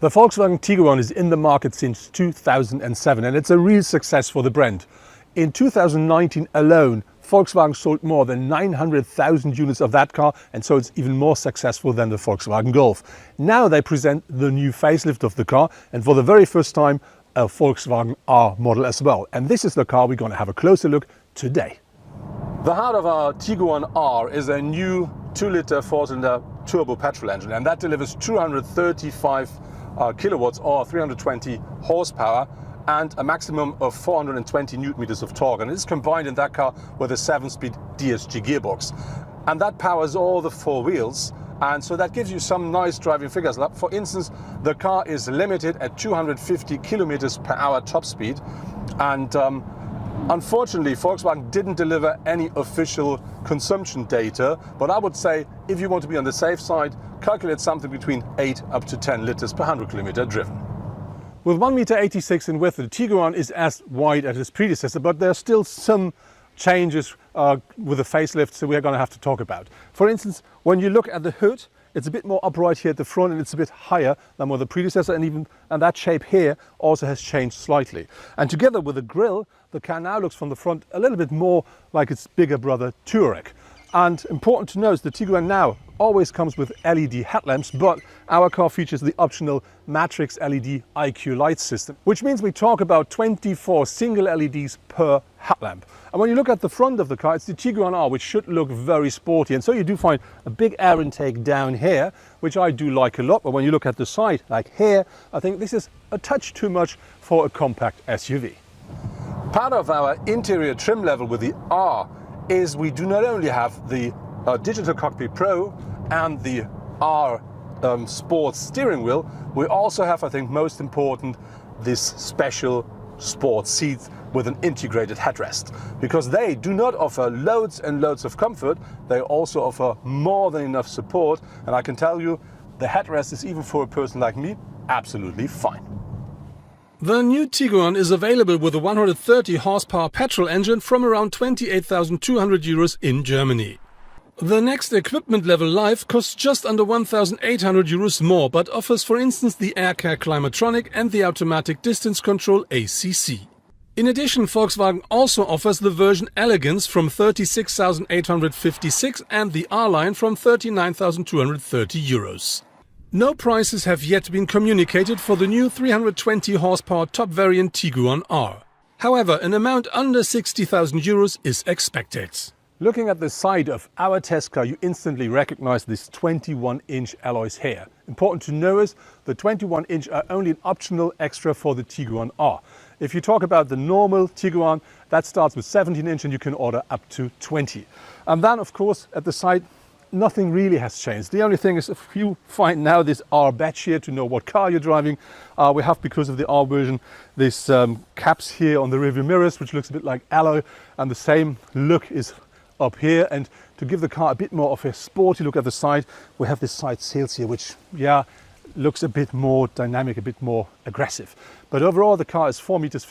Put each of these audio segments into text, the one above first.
The Volkswagen Tiguan is in the market since 2007 and it's a real success for the brand. In 2019 alone, Volkswagen sold more than 900,000 units of that car, and so it's even more successful than the Volkswagen Golf. Now they present the new facelift of the car, and for the very first time a Volkswagen R model as well. And this is the car we're going to have a closer look today. The heart of our Tiguan R is a new 2-liter 4-cylinder turbo petrol engine, and that delivers 235 kilowatts or 320 horsepower and a maximum of 420 newton meters of torque, and it's combined in that car with a 7-speed DSG gearbox, and that powers all the 4 wheels, and so that gives you some nice driving figures. For instance, the car is limited at 250 kilometers per hour top speed, and unfortunately Volkswagen didn't deliver any official consumption data, but I would say if you want to be on the safe side, calculate something between 8 up to 10 liters per 100 kilometer driven. With 1.86 meters in width, the Tiguan is as wide as its predecessor, but there are still some changes with the facelift, so we're going to have to talk about. For instance, when you look at the hood, it's a bit more upright here at the front and it's a bit higher than with the predecessor, and that shape here also has changed slightly. And together with the grille, the car now looks from the front a little bit more like its bigger brother Touareg. And important to note, the Tiguan now always comes with LED headlamps, but our car features the optional Matrix LED IQ light system, which means we talk about 24 single LEDs per headlamp. And when you look at the front of the car, it's the Tiguan R, which should look very sporty, and so you do find a big air intake down here, which I do like a lot. But when you look at the side, like here, I think this is a touch too much for a compact SUV. Part of our interior trim level with the R is we do not only have the Digital Cockpit Pro and the R Sports steering wheel, we also have, I think most important, this special sports seats with an integrated headrest, because they do not offer loads and loads of comfort, they also offer more than enough support, and I can tell you the headrest is, even for a person like me, absolutely fine. The new Tiguan is available with a 130 horsepower petrol engine from around 28,200 euros in Germany. The next equipment level Live costs just under 1,800 euros more, but offers, for instance, the AirCare Climatronic and the automatic distance control ACC. In addition, Volkswagen also offers the version Elegance from 36,856 and the R-Line from 39,230 euros. No prices have yet been communicated for the new 320 horsepower top variant Tiguan R. However, an amount under 60,000 euros is expected. Looking at the side of our test car, you instantly recognize this 21-inch alloys here. Important to know is the 21-inch are only an optional extra for the Tiguan R. If you talk about the normal Tiguan, that starts with 17-inch and you can order up to 20. And then, of course, at the side, nothing really has changed. The only thing is, if you find now this R badge here to know what car you're driving, we have, because of the R version, this caps here on the rearview mirrors, which looks a bit like alloy, and the same look is up here. And to give the car a bit more of a sporty look at the side, we have this side sails here, which looks a bit more dynamic, a bit more aggressive. But overall the car is 4.51 meters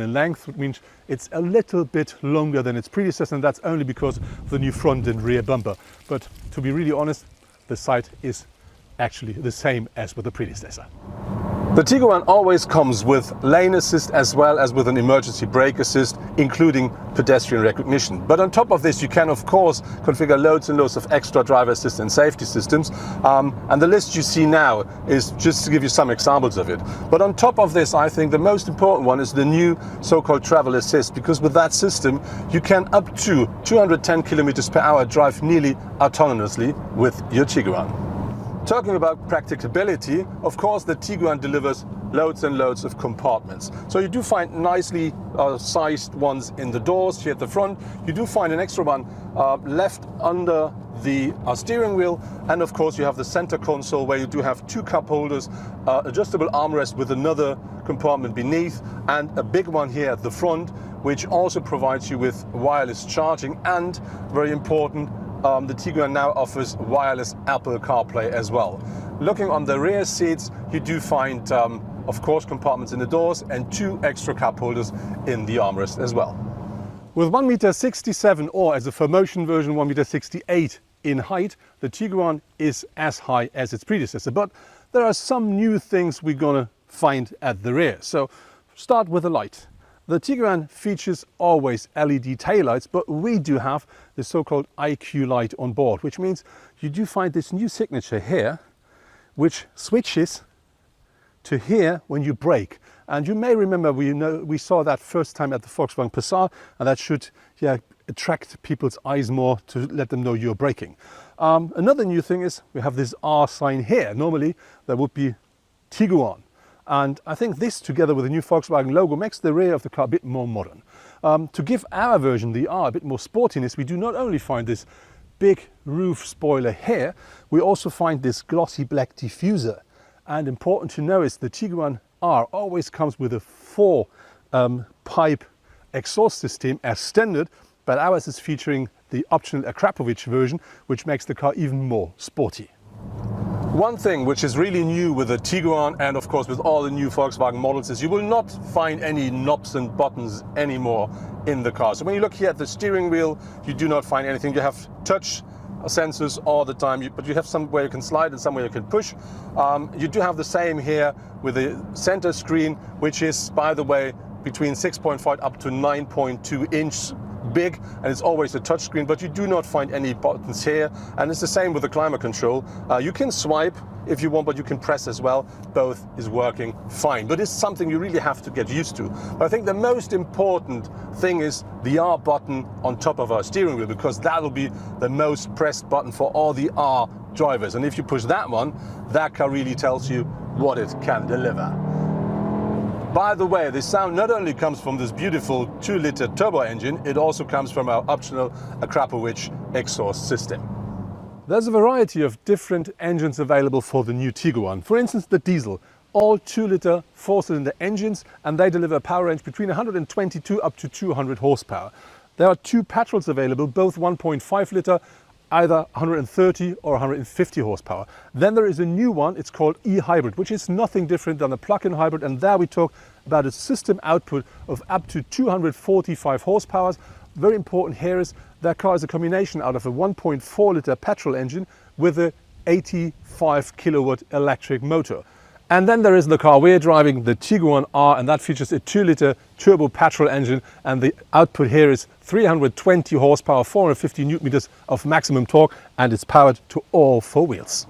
in length, which means it's a little bit longer than its predecessor, and that's only because of the new front and rear bumper. But to be really honest, the side is actually the same as with the predecessor. The Tiguan always comes with lane assist as well as with an emergency brake assist, including pedestrian recognition. But on top of this, you can of course configure loads and loads of extra driver assist and safety systems. And the list you see now is just to give you some examples of it. But on top of this, I think the most important one is the new so-called travel assist, because with that system, you can up to 210 kilometers per hour drive nearly autonomously with your Tiguan. Talking about practicability, of course the Tiguan delivers loads and loads of compartments. So you do find nicely sized ones in the doors here at the front. You do find an extra one left under the steering wheel, and of course you have the center console where you do have 2 cup holders, adjustable armrest with another compartment beneath, and a big one here at the front, which also provides you with wireless charging, and very important, the Tiguan now offers wireless Apple CarPlay as well. Looking on the rear seats, you do find, of course, compartments in the doors and 2 extra cup holders in the armrest as well. With 1.67 meters, or as a 4Motion version 1.68 meters in height, the Tiguan is as high as its predecessor. But there are some new things we're going to find at the rear. So start with the light. The Tiguan features always LED taillights, but we do have the so-called IQ light on board, which means you do find this new signature here, which switches to here when you brake. And you may remember we saw that first time at the Volkswagen Passat, and that should attract people's eyes more to let them know you're braking. Another new thing is we have this R sign here. Normally there would be Tiguan. And I think this, together with the new Volkswagen logo, makes the rear of the car a bit more modern. To give our version, the R, a bit more sportiness, we do not only find this big roof spoiler here, we also find this glossy black diffuser. And important to know is the Tiguan R always comes with a 4-pipe exhaust system as standard, but ours is featuring the optional Akrapovic version, which makes the car even more sporty. One thing which is really new with the Tiguan, and of course with all the new Volkswagen models, is you will not find any knobs and buttons anymore in the car. So when you look here at the steering wheel, you do not find anything. You have touch sensors all the time, but you have some where you can slide and some where you can push. You do have the same here with the center screen, which is, by the way, between 6.5 up to 9.2 inch big, and it's always a touch screen, but you do not find any buttons here. And it's the same with the climate control. You can swipe if you want, but you can press as well. Both is working fine, but it's something you really have to get used to. But I think the most important thing is the R button on top of our steering wheel, because that'll be the most pressed button for all the R drivers. And if you push that one, that car really tells you what it can deliver. By the way, the sound not only comes from this beautiful 2-liter turbo engine, it also comes from our optional Akrapovic exhaust system. There's a variety of different engines available for the new Tiguan. For instance, the diesel, all 2-liter 4-cylinder engines, and they deliver a power range between 122 up to 200 horsepower. There are 2 petrols available, both 1.5-liter, either 130 or 150 horsepower. Then there is a new one, it's called e-hybrid, which is nothing different than a plug-in hybrid, and there we talk about a system output of up to 245 horsepower. Very important here is that car is a combination out of a 1.4-liter petrol engine with a 85 kilowatt electric motor. And then there is the car we're driving, the Tiguan R, and that features a 2-liter turbo petrol engine, and the output here is 320 horsepower, 450 newton meters of maximum torque, and it's powered to all 4 wheels.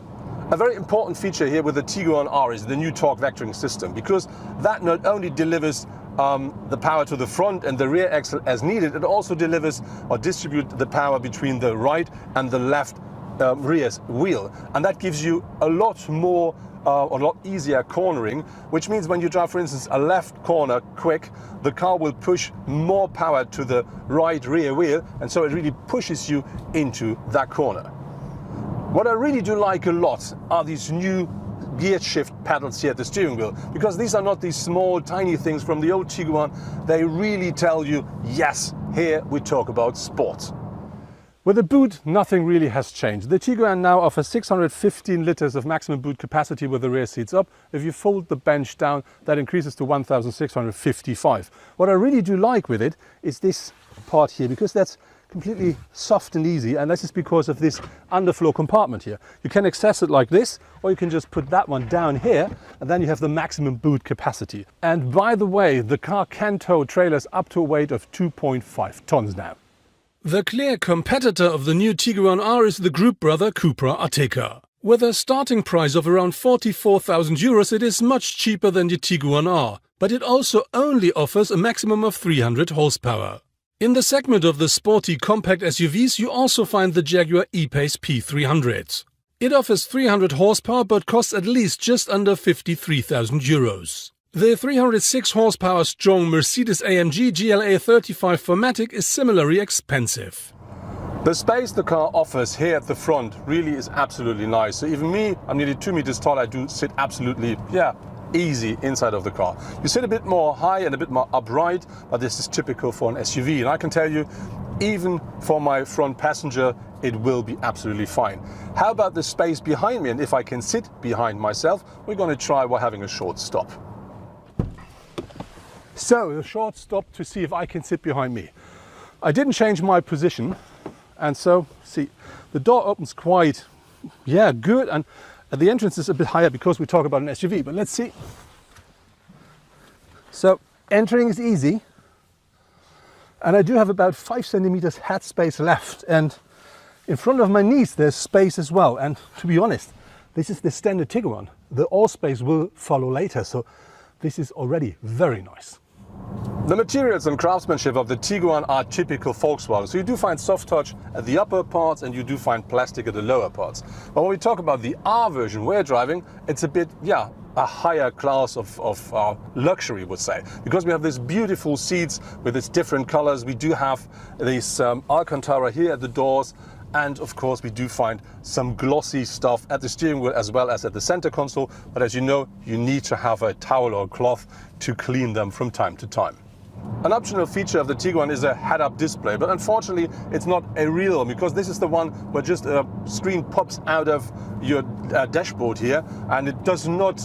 A very important feature here with the Tiguan R is the new torque vectoring system, because that not only delivers the power to the front and the rear axle as needed, it also delivers or distributes the power between the right and the left rear wheel, and that gives you a lot more a lot easier cornering, which means when you drive, for instance, a left corner quick, the car will push more power to the right rear wheel, and so it really pushes you into that corner. What I really do like a lot are these new gear shift pedals here at the steering wheel, because these are not these small tiny things from the old Tiguan. They really tell you, yes, here we talk about sport. With the boot, nothing really has changed. The Tiguan now offers 615 liters of maximum boot capacity with the rear seats up. If you fold the bench down, that increases to 1,655. What I really do like with it is this part here, because that's completely soft and easy, and this is because of this underfloor compartment here. You can access it like this, or you can just put that one down here, and then you have the maximum boot capacity. And by the way, the car can tow trailers up to a weight of 2.5 tons now. The clear competitor of the new Tiguan R is the group brother Cupra Ateca. With a starting price of around 44,000 euros, it is much cheaper than the Tiguan R, but it also only offers a maximum of 300 horsepower. In the segment of the sporty compact SUVs, you also find the Jaguar E-Pace P300. It offers 300 horsepower but costs at least just under 53,000 euros. The 306 horsepower strong Mercedes-AMG GLA 35 4MATIC is similarly expensive. The space the car offers here at the front really is absolutely nice. So even me, I'm nearly 2 meters tall, I do sit absolutely, easy inside of the car. You sit a bit more high and a bit more upright, but this is typical for an SUV. And I can tell you, even for my front passenger, it will be absolutely fine. How about the space behind me? And if I can sit behind myself, we're going to try while having a short stop. So, a short stop to see if I can sit behind me. I didn't change my position, and so, see, the door opens quite, good, and The entrance is a bit higher because we talk about an SUV, but let's see. So entering is easy, and I do have about 5 centimeters head space left, and in front of my knees there's space as well. And to be honest, this is the standard Tiguan. The all space will follow later, so this is already very nice. The materials and craftsmanship of the Tiguan are typical Volkswagen. So you do find soft touch at the upper parts and you do find plastic at the lower parts. But when we talk about the R version we're driving, it's a bit, a higher class of luxury, would say, because we have these beautiful seats with its different colors. We do have this Alcantara here at the doors, and of course we do find some glossy stuff at the steering wheel as well as at the center console. But as you know, you need to have a towel or cloth to clean them from time to time. An optional feature of the Tiguan is a head-up display, but unfortunately it's not a real one, because this is the one where just a screen pops out of your dashboard here, and it does not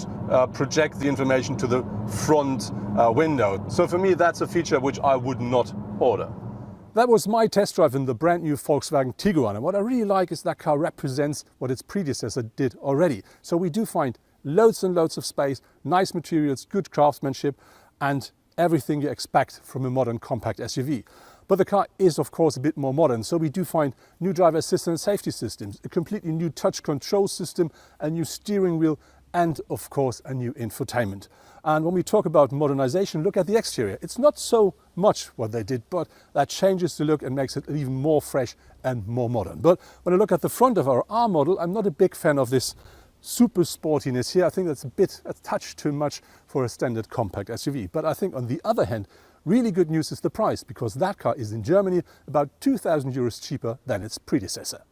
project the information to the front window. So for me, that's a feature which I would not order. That was my test drive in the brand new Volkswagen Tiguan, and what I really like is that car represents what its predecessor did already. So we do find loads and loads of space, nice materials, good craftsmanship, and everything you expect from a modern compact SUV. But the car is of course a bit more modern, so we do find new driver assistance and safety systems, a completely new touch control system, a new steering wheel, and of course a new infotainment. And when we talk about modernization, look at the exterior. It's not so much what they did, but that changes the look and makes it even more fresh and more modern. But when I look at the front of our R model, I'm not a big fan of this super sportiness here. I think that's a touch too much for a standard compact SUV. But I think on the other hand, really good news is the price, because that car is in Germany about 2,000 euros cheaper than its predecessor.